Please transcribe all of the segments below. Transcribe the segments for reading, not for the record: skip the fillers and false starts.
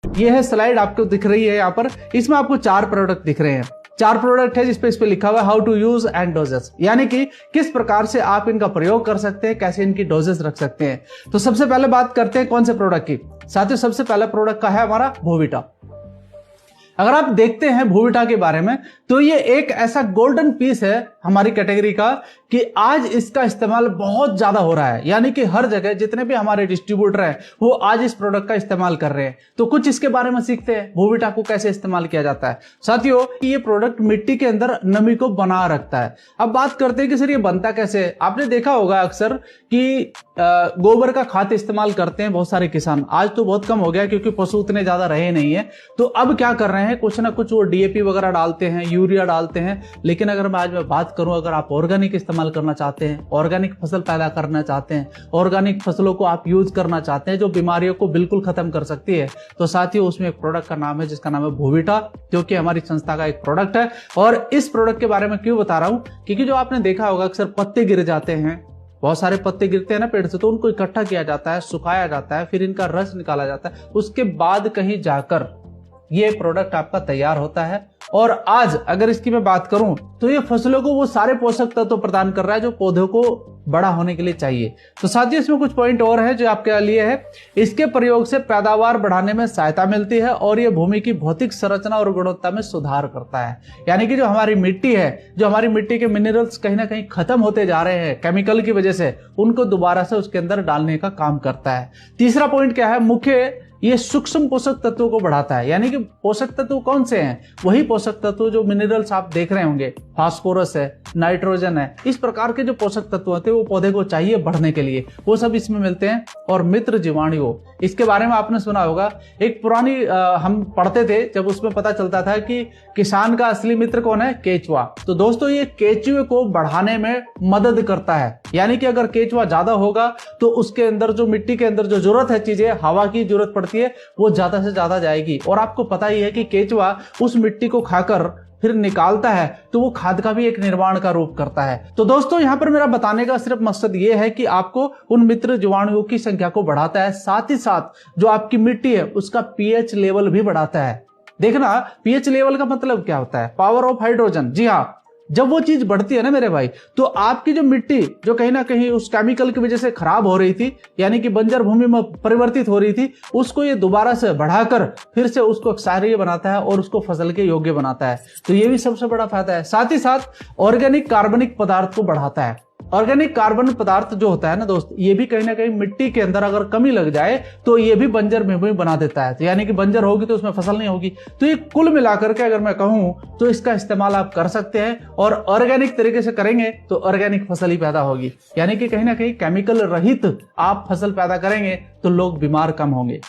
ये है स्लाइड आपको दिख रही है यहाँ पर, इसमें आपको 4 प्रोडक्ट दिख रहे हैं। 4 प्रोडक्ट है जिसपे इस पे लिखा हुआ है how to use and doses, यानी कि किस प्रकार से आप इनका प्रयोग कर सकते हैं, कैसे इनकी डोजेस रख सकते हैं। तो सबसे पहले बात करते हैं कौन से प्रोडक्ट की। साथियों सबसे पहला प्रोडक्ट का है हमारा बोविटा। अगर आप देखते हैं बोविटा के बारे में तो ये एक ऐसा गोल्डन पीस है हमारी कैटेगरी का कि आज इसका इस्तेमाल बहुत ज्यादा हो रहा है, यानी कि हर जगह जितने भी हमारे डिस्ट्रीब्यूटर हैं वो आज इस प्रोडक्ट का इस्तेमाल कर रहे हैं। तो कुछ इसके बारे में सीखते हैं, बोविटा को कैसे इस्तेमाल किया जाता है। साथियों ये प्रोडक्ट मिट्टी के अंदर नमी को बना रखता है। अब बात करते हैं कि सर ये बनता कैसे है। आपने देखा होगा अक्सर कि गोबर का खाद इस्तेमाल करते हैं बहुत सारे किसान, आज तो बहुत कम हो गया क्योंकि पशु उतने ज्यादा रहे नहीं है। तो अब क्या कर रहे हैं, कुछ ना कुछ वो डीएपी वगैरह डालते हैं, यूरिया डालते हैं। लेकिन अगर मैं आज बात करूं, अगर आप ऑर्गेनिक इस्तेमाल करना चाहते हैं, ऑर्गेनिक फसल पैदा करना चाहते हैं, ऑर्गेनिक फसलों को आप यूज करना चाहते हैं जो बीमारियों को बिल्कुल खत्म कर सकती है, तो साथियों उसमें एक प्रोडक्ट का नाम है जिसका नाम है बोविटा, जो कि हमारी संस्था का एक प्रोडक्ट है। और इस प्रोडक्ट के बारे में क्यों बता रहा हूं, क्योंकि जो आपने देखा होगा अक्सर पत्ते गिर जाते हैं, बहुत सारे पत्ते गिरते हैं ना पेड़ से, तो उनको इकट्ठा किया जाता है, सुखाया जाता है, फिर इनका रस निकाला जाता है, उसके बाद कहीं जाकर ये प्रोडक्ट आपका तैयार होता है। और आज अगर इसकी मैं बात करूं तो ये फसलों को वो सारे पोषक तत्व प्रदान कर रहा है जो पौधों को बड़ा होने के लिए चाहिए। तो साथियों इसमें कुछ पॉइंट और है जो आपके लिए है। इसके प्रयोग से पैदावार बढ़ाने में सहायता मिलती है और ये भूमि की भौतिक संरचना और गुणवत्ता में सुधार करता है, यानी कि जो हमारी मिट्टी है, जो हमारी मिट्टी के मिनरल्स कहीं ना कहीं खत्म होते जा रहे हैं केमिकल की वजह से, उनको दोबारा से उसके अंदर डालने का काम करता है। तीसरा पॉइंट क्या है, मुख्य ये सूक्ष्म पोषक तत्वों को बढ़ाता है, यानी कि पोषक तत्व कौन से हैं, वही पोषक तत्व जो मिनरल्स आप देख रहे होंगे, फास्फोरस है, नाइट्रोजन है, इस प्रकार के जो पोषक तत्व होते हैं वो पौधे को चाहिए बढ़ने के लिए, वो सब इसमें मिलते हैं। और मित्र जीवाणु, इसके बारे में आपने सुना होगा, एक पुरानी हम पढ़ते थे जब उसमें पता चलता था कि किसान का असली मित्र कौन है, केचुआ। तो दोस्तों ये केचुए को बढ़ाने में मदद करता है, यानी कि अगर केचुआ ज्यादा होगा तो उसके अंदर जो मिट्टी के अंदर जो जरूरत है चीजें, हवा की जरूरत पड़ती है, वो ज्यादा से ज्यादा जाएगी। और आपको पता ही है कि केचुआ उस मिट्टी को खाकर फिर निकालता है तो वो खाद का भी एक निर्माण का रूप करता है। तो दोस्तों यहां पर मेरा बताने का सिर्फ मकसद ये है कि आपको उन मित्र जीवाणुओं की संख्या को बढ़ाता है, साथ ही साथ जो आपकी मिट्टी है उसका पीएच लेवल भी बढ़ाता है। देखना पीएच लेवल का मतलब क्या होता है, पावर ऑफ हाइड्रोजन। जी हाँ, जब वो चीज बढ़ती है ना मेरे भाई, तो आपकी जो मिट्टी जो कहीं ना कहीं उस केमिकल की वजह से खराब हो रही थी, यानी कि बंजर भूमि में परिवर्तित हो रही थी, उसको ये दोबारा से बढ़ाकर फिर से उसको क्षारीय बनाता है और उसको फसल के योग्य बनाता है। तो ये भी सबसे बड़ा फायदा है। साथ ही साथ ऑर्गेनिक कार्बनिक पदार्थ को बढ़ाता है। ऑर्गेनिक कार्बन पदार्थ जो होता है ना दोस्त, ये भी कहीं ना कहीं मिट्टी के अंदर अगर कमी लग जाए तो ये भी बंजर भूमि बना देता है, तो यानी कि बंजर होगी तो उसमें फसल नहीं होगी। तो ये कुल मिलाकर के अगर मैं कहूं तो इसका इस्तेमाल आप कर सकते हैं, और ऑर्गेनिक तरीके से करेंगे तो ऑर्गेनिक फसल ही पैदा होगी, यानी कि कहीं ना कहीं केमिकल रहित आप फसल पैदा करेंगे तो लोग बीमार कम होंगे।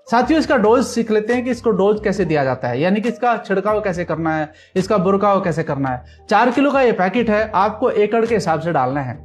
साथियों इसका डोज सीख लेते हैं कि इसको डोज कैसे दिया जाता है, यानी कि इसका छिड़काव कैसे करना है, इसका बुरकाव कैसे करना है। 4 किलो का ये पैकेट है, आपको एकड़ के हिसाब से डालना है।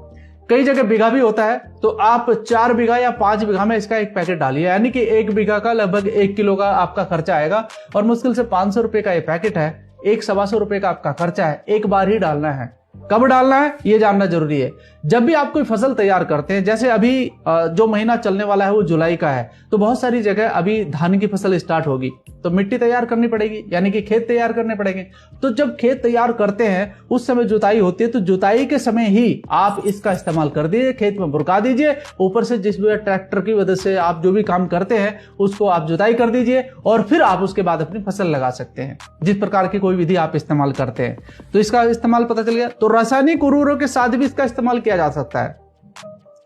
कई जगह बीघा भी होता है, तो आप 4 बीघा या 5 बीघा में इसका एक पैकेट डालिए, यानी कि 1 बीघा का लगभग 1 किलो का आपका खर्चा आएगा। और मुश्किल से 500 रुपए का ये पैकेट है, 100-125 रुपए का आपका खर्चा है। एक बार ही डालना है। कब डालना है ये जानना जरूरी है। जब भी आप कोई फसल तैयार करते हैं, जैसे अभी जो महीना चलने वाला है वो जुलाई का है, तो बहुत सारी जगह अभी धान की फसल स्टार्ट होगी, तो मिट्टी तैयार करनी पड़ेगी, यानी कि खेत तैयार करने पड़ेंगे। तो जब खेत तैयार करते हैं उस समय जुताई होती है, तो जुताई के समय ही आप इसका इस्तेमाल कर दीजिए, खेत में बुरका दीजिए, ऊपर से जिस भी ट्रैक्टर की वजह से आप जो भी काम करते हैं उसको आप जुताई कर दीजिए, और फिर आप उसके बाद अपनी फसल लगा सकते हैं, जिस प्रकार की कोई विधि आप इस्तेमाल करते हैं। तो इसका इस्तेमाल पता चल गया। तो रासायनिक उर्वरकों के साथ भी इसका इस्तेमाल किया जा सकता है।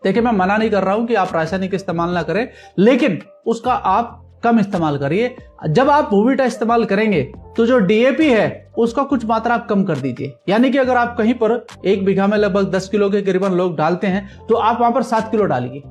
देखिए मैं मना नहीं कर रहा हूं कि आप रासायनिक इस्तेमाल ना करें, लेकिन उसका आप कम इस्तेमाल करिए। जब आप बोविटा इस्तेमाल करेंगे तो जो डीएपी है उसका कुछ मात्रा आप कम कर दीजिए, यानी कि अगर आप कहीं पर 1 बीघा में लगभग 10 किलो के करीबन लोग डालते हैं, तो आप वहां पर 7 किलो डालिए।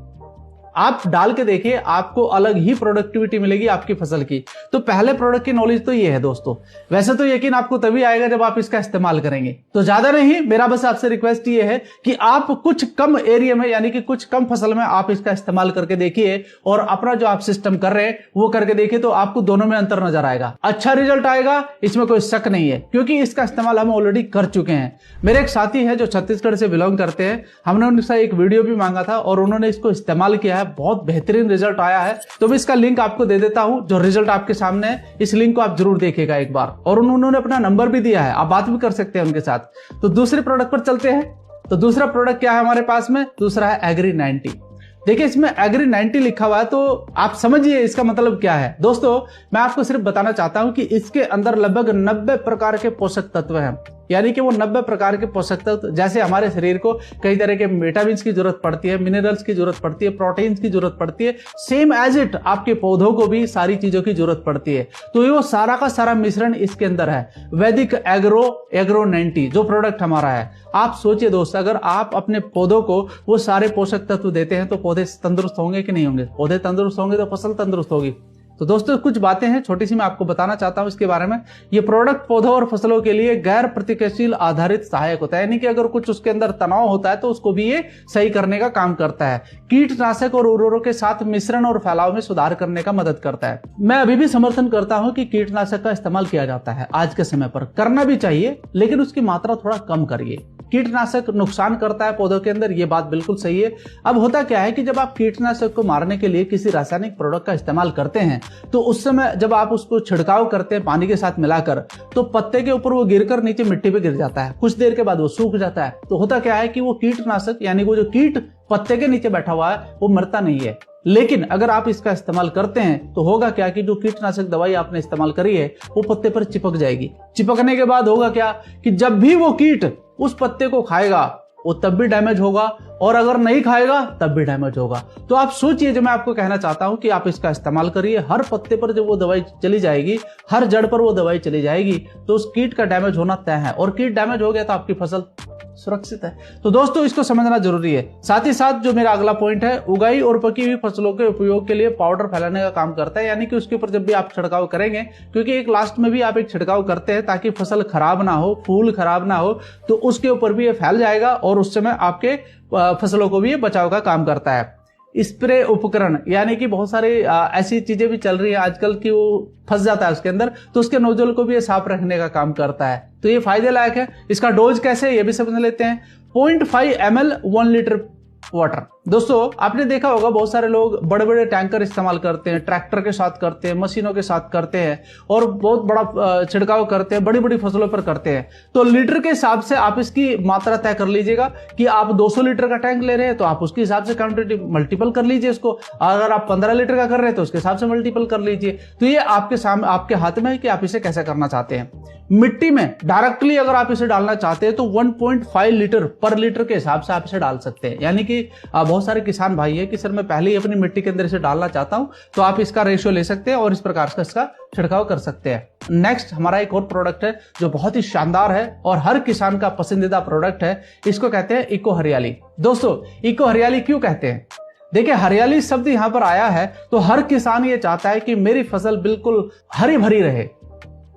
आप डाल के देखिए, आपको अलग ही प्रोडक्टिविटी मिलेगी आपकी फसल की। तो पहले प्रोडक्ट की नॉलेज तो ये है दोस्तों। वैसे तो यकीन आपको तभी आएगा जब आप इसका इस्तेमाल करेंगे। तो ज्यादा नहीं, मेरा बस आपसे रिक्वेस्ट ये है कि आप कुछ कम एरिया में, यानी कि कुछ कम फसल में आप इसका इस्तेमाल करके देखिए, और अपना जो आप सिस्टम कर रहे हैं वो करके देखिए, तो आपको दोनों में अंतर नजर आएगा। अच्छा रिजल्ट आएगा, इसमें कोई शक नहीं है, क्योंकि इसका इस्तेमाल हम ऑलरेडी कर चुके हैं। मेरे एक साथी है जो छत्तीसगढ़ से बिलोंग करते हैं, हमने उनसे एक वीडियो भी मांगा था और उन्होंने इसको इस्तेमाल किया है, बहुत बेहतरीन रिजल्ट आया है। तो मैं इसका लिंक आपको दे देता हूं, जो रिजल्ट आपके सामने है, इस लिंक को आप जरूर देखिएगा एक बार। और उन्होंने अपना नंबर भी दिया है, आप बात भी कर सकते हैं उनके साथ। तो दूसरे प्रोडक्ट पर चलते हैं। तो दूसरा प्रोडक्ट क्या है हमारे पास में? दूसरा है एग्री 90। देखिए इसमें एग्री 90 लिखा हुआ है, तो आप समझिए इसका मतलब क्या है। दोस्तों मैं आपको सिर्फ बताना चाहता हूं कि इसके अंदर लगभग 90 प्रकार के पोषक तत्व हैं। यानी कि वो 90 प्रकार के पोषक तत्व, जैसे हमारे शरीर को कई तरह के विटामिन की जरूरत पड़ती है, मिनरल्स की जरूरत पड़ती है, प्रोटीन की जरूरत पड़ती है, सेम एज इट आपके पौधों को भी सारी चीजों की जरूरत पड़ती है। तो ये वो सारा का सारा मिश्रण इसके अंदर है। वैदिक एग्रो 90 जो प्रोडक्ट हमारा है, आप सोचिए दोस्त, अगर आप अपने पौधों को वो सारे पोषक तत्व देते हैं तो पौधे तंदुरुस्त होंगे कि नहीं होंगे? पौधे तंदुरुस्त होंगे तो फसल तंदुरुस्त होगी। तो दोस्तों कुछ बातें हैं छोटी सी, मैं आपको बताना चाहता हूं इसके बारे में। ये प्रोडक्ट पौधों और फसलों के लिए गैर प्रतिक्रियाशील आधारित सहायक होता है, यानी कि अगर कुछ उसके अंदर तनाव होता है तो उसको भी ये सही करने का काम करता है। कीटनाशक और उर्वरकों के साथ मिश्रण और फैलाव में सुधार करने का मदद करता है। मैं अभी भी समर्थन करता हूं कि कीटनाशक का इस्तेमाल किया जाता है, आज के समय पर करना भी चाहिए, लेकिन उसकी मात्रा थोड़ा कम करिए। कीटनाशक नुकसान करता है पौधों के अंदर, ये बात बिल्कुल सही है। अब होता क्या है कि जब आप कीटनाशक को मारने के लिए किसी रासायनिक प्रोडक्ट का इस्तेमाल करते हैं तो उस समय जब आप उसको छिड़काव करते हैं पानी के साथ मिलाकर, तो पत्ते के ऊपर वो गिरकर नीचे मिट्टी पे गिर जाता है, कुछ देर के बाद वो सूख जाता है। तो होता क्या है कि वो कीटनाशक यानी वो जो कीट पत्ते के नीचे बैठा हुआ है वो मरता नहीं है। लेकिन अगर आप इसका इस्तेमाल करते हैं तो होगा क्या कि जो कीटनाशक दवाई आपने इस्तेमाल करी है वो पत्ते पर चिपक जाएगी। चिपकने के बाद होगा क्या कि जब भी वो कीट उस पत्ते को खाएगा वो तब भी डैमेज होगा, और अगर नहीं खाएगा तब भी डैमेज होगा। तो आप सोचिए, जो मैं आपको कहना चाहता हूं कि आप इसका इस्तेमाल करिए। हर पत्ते पर जब वो दवाई चली जाएगी, हर जड़ पर वो दवाई चली जाएगी, तो उस कीट का डैमेज होना तय है, और कीट डैमेज हो गया तो आपकी फसल सुरक्षित है। तो दोस्तों इसको समझना जरूरी है। साथ ही साथ जो मेरा अगला पॉइंट है, उगाई और पकी हुई फसलों के उपयोग के लिए पाउडर फैलाने का काम करता है, यानी कि उसके ऊपर जब भी आप छिड़काव करेंगे, क्योंकि एक लास्ट में भी आप एक छिड़काव करते हैं ताकि फसल खराब ना हो, फूल खराब ना हो, तो उसके ऊपर भी ये फैल जाएगा और उस समय आपके फसलों को भी ये बचाव का काम करता है। स्प्रे उपकरण, यानी कि बहुत सारी ऐसी चीजें भी चल रही है आजकल की वो फंस जाता है उसके अंदर, तो उसके नोजल को भी ये साफ रखने का काम करता है। तो ये फायदे लायक है। इसका डोज कैसे है ये भी समझ लेते हैं। 0.5 ml 1 लीटर वाटर। दोस्तों आपने देखा होगा बहुत सारे लोग बड़े बड़े टैंकर इस्तेमाल करते हैं, ट्रैक्टर के साथ करते हैं, मशीनों के साथ करते हैं, और बहुत बड़ा छिड़काव करते हैं, बड़ी बड़ी फसलों पर करते हैं। तो लीटर के हिसाब से आप इसकी मात्रा तय कर लीजिएगा कि आप 200 लीटर का टैंक ले रहे हैं तो आप उसके हिसाब से क्वांटिटी मल्टीपल कर लीजिए इसको। अगर आप 15 लीटर का कर रहे हैं तो उसके हिसाब से मल्टीपल कर लीजिए। तो ये आपके सामने, आपके हाथ में है कि आप इसे कैसे करना चाहते हैं। मिट्टी में डायरेक्टली अगर आप इसे डालना चाहते हैं तो 1.5 लीटर पर लीटर के हिसाब से आप इसे डाल सकते हैं। यानी कि बहुत सारे किसान भाई है कि सर मैं पहले ही अपनी मिट्टी के अंदर इसे डालना चाहता हूं, तो आप इसका रेशियो ले सकते हैं और इस प्रकार से इसका छिड़काव कर सकते हैं। नेक्स्ट हमारा एक और प्रोडक्ट है जो बहुत ही शानदार है और हर किसान का पसंदीदा प्रोडक्ट है। इसको कहते हैं इको हरियाली। दोस्तों इको हरियाली क्यों कहते हैं? देखिए हरियाली शब्द यहां पर आया है तो हर किसान ये चाहता है कि मेरी फसल बिल्कुल हरी भरी रहे।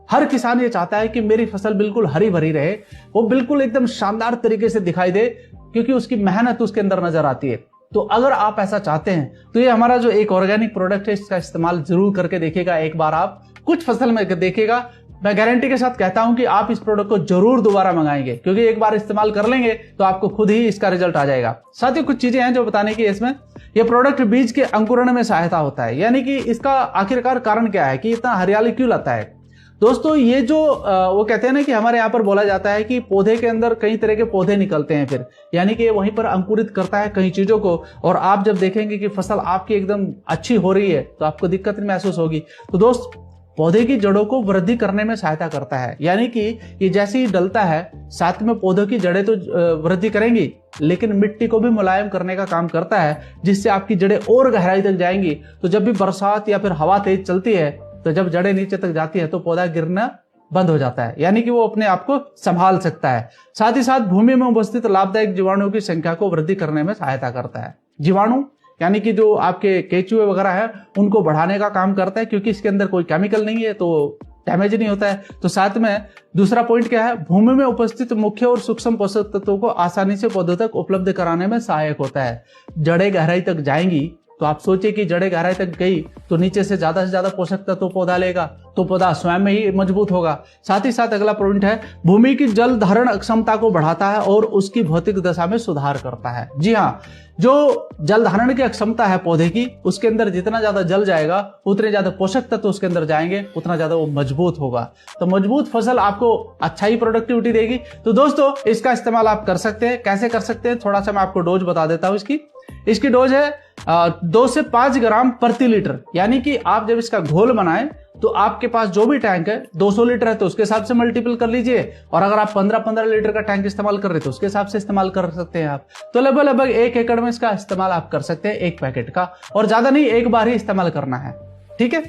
हर किसान ये चाहता है कि मेरी फसल बिल्कुल हरी भरी रहे, वो बिल्कुल एकदम शानदार तरीके से दिखाई दे, क्योंकि उसकी मेहनत उसके अंदर नजर आती है। तो अगर आप ऐसा चाहते हैं तो ये हमारा जो एक ऑर्गेनिक प्रोडक्ट है इसका इस्तेमाल जरूर करके देखिएगा। एक बार आप कुछ फसल में देखिएगा, मैं गारंटी के साथ कहता हूं कि आप इस प्रोडक्ट को जरूर दोबारा मंगाएंगे, क्योंकि एक बार इस्तेमाल कर लेंगे तो आपको खुद ही इसका रिजल्ट आ जाएगा। साथ ही कुछ चीजें हैं जो बताने की इसमें। यह प्रोडक्ट बीज के अंकुरण में सहायता होता है, यानी कि इसका आखिरकार कारण क्या है कि इतना हरियाली क्यों लाता है। दोस्तों ये जो वो कहते हैं ना कि हमारे यहाँ पर बोला जाता है कि पौधे के अंदर कई तरह के पौधे निकलते हैं, फिर यानी कि वहीं पर अंकुरित करता है कई चीजों को, और आप जब देखेंगे कि फसल आपकी एकदम अच्छी हो रही है तो आपको दिक्कत महसूस होगी। तो दोस्त पौधे की जड़ों को वृद्धि करने में सहायता करता है, यानी कि ये जैसे ही डलता है साथ में पौधों की जड़ें तो वृद्धि करेंगी, लेकिन मिट्टी को भी मुलायम करने का काम करता है, जिससे आपकी जड़ें और गहराई तक जाएंगी। तो जब भी बरसात या फिर हवा तेज चलती है तो जब जड़ें नीचे तक जाती है तो पौधा गिरना बंद हो जाता है, यानी कि वो अपने आप को संभाल सकता है। साथ ही साथ भूमि में उपस्थित लाभदायक जीवाणुओं की संख्या को वृद्धि करने में सहायता करता है। जीवाणु यानी कि जो आपके केचुए वगैरह है उनको बढ़ाने का काम करता है, क्योंकि इसके अंदर कोई केमिकल नहीं है तो डैमेज नहीं होता है। तो साथ में दूसरा पॉइंट क्या है, भूमि में उपस्थित मुख्य और सूक्ष्म पोषक तत्वों को आसानी से पौधों तक उपलब्ध कराने में सहायक होता है। जड़ें गहराई तक जाएंगी तो आप सोचिए कि जड़ें गहराई तक गई तो नीचे से ज्यादा पोषक तत्व पौधा लेगा तो पौधा स्वयं में ही मजबूत होगा। साथ ही साथ अगला पॉइंट है, भूमि की जल धारण क्षमता को बढ़ाता है और उसकी भौतिक दशा में सुधार करता है। जी हाँ, जो जल धारण की क्षमता है पौधे की, उसके अंदर जितना ज्यादा जल जाएगा उतने ज्यादा पोषक तत्व उसके अंदर जाएंगे, उतना ज्यादा वो मजबूत होगा। तो मजबूत फसल आपको अच्छा ही प्रोडक्टिविटी देगी। तो दोस्तों इसका इस्तेमाल आप कर सकते हैं। कैसे कर सकते हैं, थोड़ा सा मैं आपको डोज बता देता हूं। इसकी डोज है 2 से 5 ग्राम प्रति लीटर। यानी कि आप जब इसका घोल बनाएं तो आपके पास जो भी टैंक है 200 लीटर है तो उसके हिसाब से मल्टीपल कर लीजिए, और अगर आप 15-15 लीटर का टैंक इस्तेमाल कर रहे हैं तो उसके हिसाब से इस्तेमाल कर सकते हैं आप। तो लगभग 1 एकड़ में इसका इस्तेमाल आप कर सकते हैं, एक पैकेट का, और ज्यादा नहीं, एक बार ही इस्तेमाल करना है। ठीक है।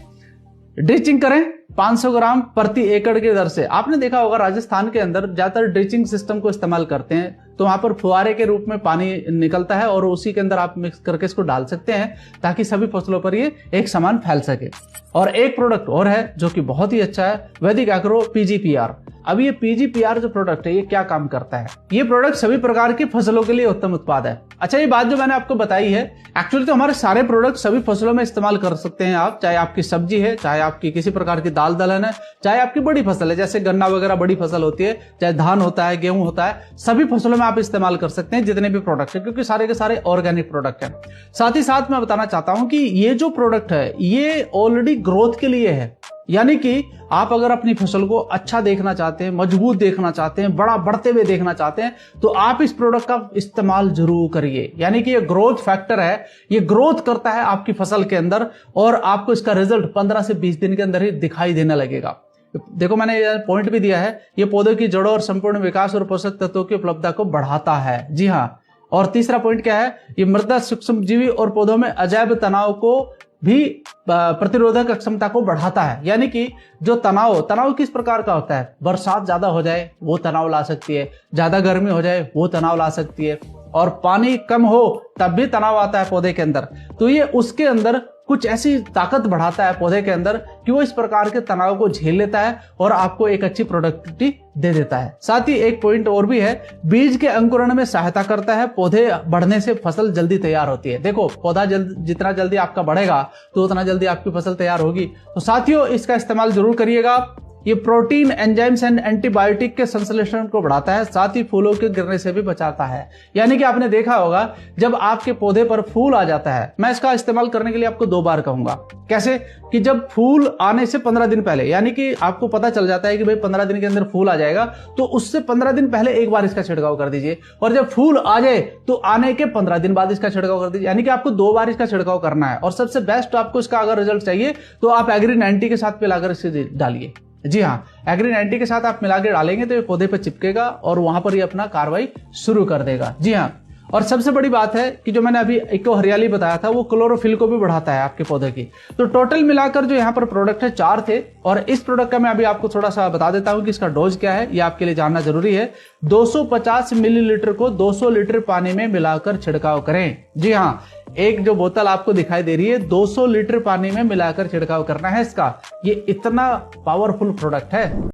ड्रिचिंग करें 500 ग्राम प्रति एकड़ की दर से। आपने देखा होगा राजस्थान के अंदर ज्यादातर ड्रिचिंग सिस्टम को इस्तेमाल करते हैं, तो वहां पर फुहारे के रूप में पानी निकलता है और उसी के अंदर आप मिक्स करके इसको डाल सकते हैं ताकि सभी फसलों पर ये एक समान फैल सके। और एक प्रोडक्ट और है जो कि बहुत ही अच्छा है, वैदिक एग्रो PGPR। अब ये PGPR जो प्रोडक्ट है ये क्या काम करता है? ये प्रोडक्ट सभी प्रकार की फसलों के लिए उत्तम उत्पाद है। अच्छा, ये बात जो मैंने आपको बताई है, एक्चुअली तो हमारे सारे प्रोडक्ट सभी फसलों में इस्तेमाल कर सकते हैं आप, चाहे आपकी सब्जी है, चाहे आपकी किसी प्रकार की दाल दलहन है, चाहे आपकी बड़ी फसल है जैसे गन्ना वगैरह बड़ी फसल होती है, चाहे धान होता है, गेहूं होता है, सभी फसलों में आप इस्तेमाल कर सकते हैं जितने भी प्रोडक्ट है, क्योंकि सारे के सारे ऑर्गेनिक प्रोडक्ट है। साथ ही साथ मैं बताना चाहता हूं कि ये जो प्रोडक्ट है ये ऑलरेडी ग्रोथ के लिए है। यानी कि आप अगर अपनी फसल को अच्छा देखना चाहते हैं, मजबूत देखना चाहते हैं, बड़ा बढ़ते हुए देखना चाहते हैं, तो आप इस प्रोडक्ट का इस्तेमाल जरूर करिए। यानी कि ये ग्रोथ फैक्टर है, ये ग्रोथ करता है आपकी फसल के अंदर, और आपको इसका रिजल्ट 15 से 20 दिन के अंदर ही दिखाई देने लगेगा। देखो मैंने ये पॉइंट भी दिया है, ये पौधों की जड़ों और संपूर्ण विकास और पोषक तत्वों की उपलब्धता को बढ़ाता है। जी हाँ। और तीसरा पॉइंट क्या है, ये मृदा सूक्ष्म जीवी और पौधों में अजैव तनाव को भी प्रतिरोधक क्षमता को बढ़ाता है। यानी कि जो तनाव किस प्रकार का होता है, बरसात ज्यादा हो जाए वो तनाव ला सकती है, ज्यादा गर्मी हो जाए वो तनाव ला सकती है, और पानी कम हो तब भी तनाव आता है पौधे के अंदर। तो ये उसके अंदर कुछ ऐसी ताकत बढ़ाता है पौधे के अंदर कि वो इस प्रकार के तनाव को झेल लेता है और आपको एक अच्छी प्रोडक्टिविटी दे देता है। साथ ही एक पॉइंट और भी है, बीज के अंकुरण में सहायता करता है। पौधे बढ़ने से फसल जल्दी तैयार होती है। देखो पौधा जितना जल्दी आपका बढ़ेगा तो उतना जल्दी आपकी फसल तैयार होगी। तो साथियों इसका इस्तेमाल जरूर करिएगा। ये प्रोटीन, एंजाइम्स एंड एंटीबायोटिक के संश्लेषण को बढ़ाता है, साथ ही फूलों के गिरने से भी बचाता है। यानी कि आपने देखा होगा जब आपके पौधे पर फूल आ जाता है, मैं इसका इस्तेमाल करने के लिए आपको 2 बार कहूंगा। कैसे कि जब फूल आने से 15 दिन पहले, यानी कि आपको पता चल जाता है कि भाई 15 दिन के अंदर फूल आ जाएगा, तो उससे 15 दिन पहले एक बार इसका छिड़काव कर दीजिए, और जब फूल आ जाए तो आने के 15 दिन बाद इसका छिड़काव कर दीजिए। यानी कि आपको 2 बार इसका छिड़काव करना है। और सबसे बेस्ट आपको इसका अगर रिजल्ट चाहिए तो आप एग्री 90 के साथ मिलाकर इसे डालिए। जी हाँ, एग्री 90 के साथ आप मिलाकर डालेंगे तो ये पौधे पर चिपकेगा और वहां पर ये अपना कार्रवाई शुरू कर देगा। जी हाँ। और सबसे बड़ी बात है कि जो मैंने अभी इको हरियाली बताया था वो क्लोरोफिल को भी बढ़ाता है आपके पौधे की। तो टोटल मिलाकर जो यहाँ पर प्रोडक्ट है 4 थे, और इस प्रोडक्ट का मैं अभी आपको थोड़ा सा बता देता हूँ कि इसका डोज क्या है, ये आपके लिए जानना जरूरी है। 250 मिलीलीटर को 200 लीटर पानी में मिलाकर छिड़काव करें। जी हाँ, एक जो बोतल आपको दिखाई दे रही है 200 लीटर पानी में मिलाकर छिड़काव करना है इसका। ये इतना पावरफुल प्रोडक्ट है।